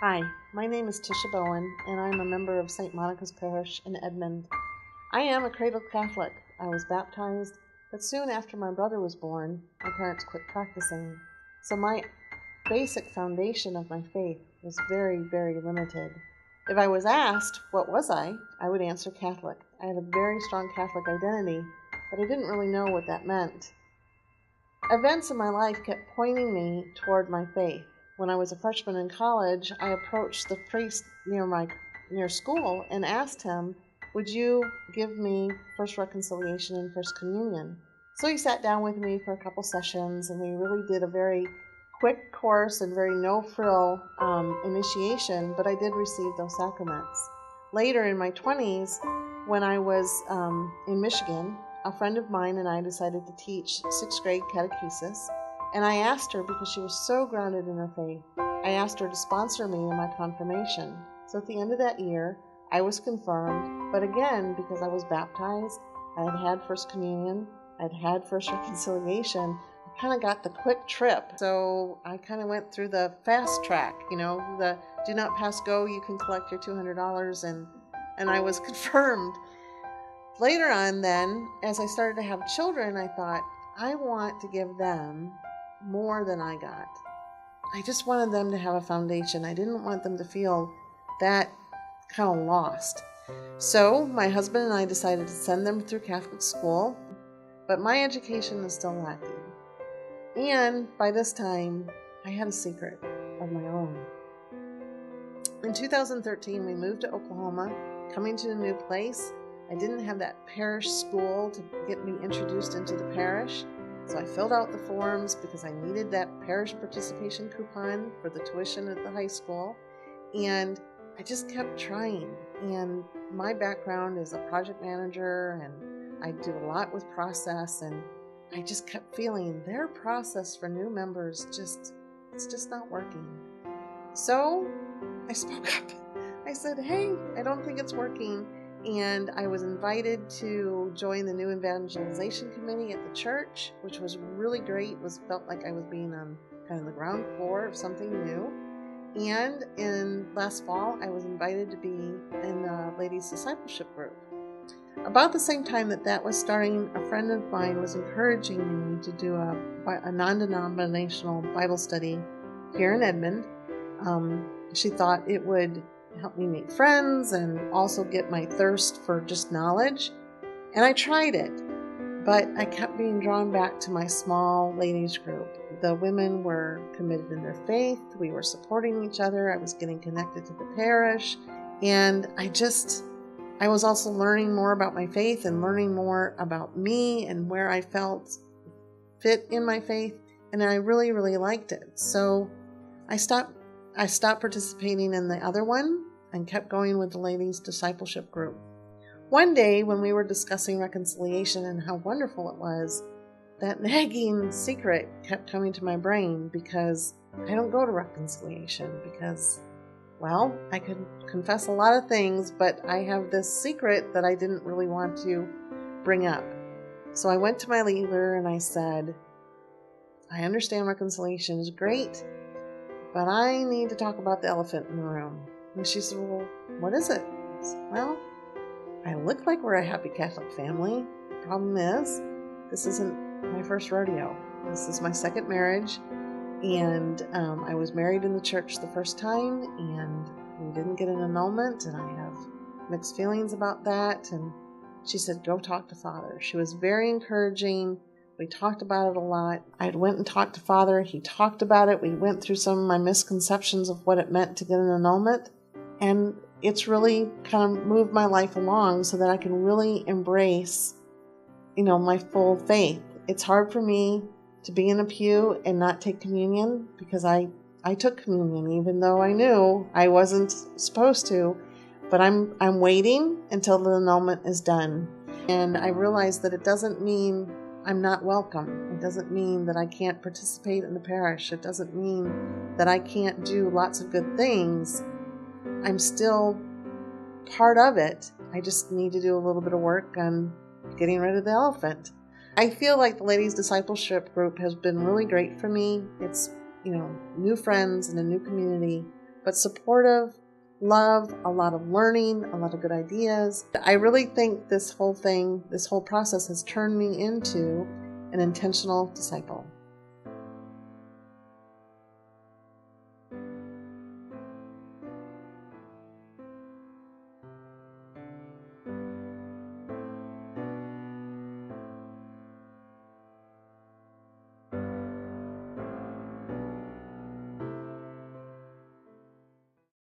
Hi, my name is Tisha Bowen, and I'm a member of St. Monica's Parish in Edmond. I am a cradle Catholic. I was baptized, but soon after my brother was born, my parents quit practicing. So my basic foundation of my faith was very, very limited. If I was asked, what was I would answer Catholic. I had a very strong Catholic identity, but I didn't really know what that meant. Events in my life kept pointing me toward my faith. When I was a freshman in college, I approached the priest near school and asked him, would you give me First Reconciliation and First Communion? So he sat down with me for a couple sessions, and we really did a very quick course and very no-frill initiation, but I did receive those sacraments. Later in my 20s, when I was in Michigan, a friend of mine and I decided to teach 6th grade catechesis, and I asked her, because she was so grounded in her faith, I asked her to sponsor me in my confirmation. So at the end of that year, I was confirmed, but again, because I was baptized, I had had First Communion, I'd had First Reconciliation, I kind of got the quick trip. So I kind of went through the fast track, the do not pass go, you can collect your $200, and I was confirmed. Later on then, as I started to have children, I thought, I want to give them more than I got. I just wanted them to have a foundation. I didn't want them to feel that kind of lost. So my husband and I decided to send them through Catholic school, but my education was still lacking. And by this time, I had a secret of my own. In 2013, we moved to Oklahoma, coming to a new place. I didn't have that parish school to get me introduced into the parish, so I filled out the forms because I needed that parish participation coupon for the tuition at the high school, and I just kept trying. And my background is a project manager, and I do a lot with process, and I just kept feeling their process for new members it's just not working. So I spoke up. I said, hey, I don't think it's working. And I was invited to join the new evangelization committee at the church, which was really great. Felt like I was being on kind of the ground floor of something new. And in last fall, I was invited to be in the ladies' discipleship group. About the same time that was starting, a friend of mine was encouraging me to do a non-denominational Bible study here in Edmond. She thought it would help me meet friends and also get my thirst for just knowledge. And I tried it, but I kept being drawn back to my small ladies group. The women were committed in their faith. We were supporting each other. I was getting connected to the parish. And I was also learning more about my faith and learning more about me and where I felt fit in my faith. And I really, really liked it. So I stopped participating in the other one and kept going with the ladies' discipleship group. One day when we were discussing reconciliation and how wonderful it was, that nagging secret kept coming to my brain, because I don't go to reconciliation because, well, I could confess a lot of things, but I have this secret that I didn't really want to bring up. So I went to my leader and I said, I understand reconciliation is great, but I need to talk about the elephant in the room. And she said, well, what is it? I said, well, I look like we're a happy Catholic family. The problem is, this isn't my first rodeo. This is my second marriage. And I was married in the church the first time, and we didn't get an annulment, and I have mixed feelings about that. And she said, go talk to Father. She was very encouraging. We talked about it a lot. I went and talked to Father. He talked about it. We went through some of my misconceptions of what it meant to get an annulment. And it's really kind of moved my life along so that I can really embrace, my full faith. It's hard for me to be in a pew and not take communion, because I took communion even though I knew I wasn't supposed to. But I'm waiting until the annulment is done. And I realize that it doesn't mean I'm not welcome. It doesn't mean that I can't participate in the parish. It doesn't mean that I can't do lots of good things. I'm still part of it. I just need to do a little bit of work on getting rid of the elephant. I feel like the ladies' discipleship group has been really great for me. It's, new friends and a new community. but supportive, love, a lot of learning, a lot of good ideas. I really think this whole process has turned me into an intentional disciple.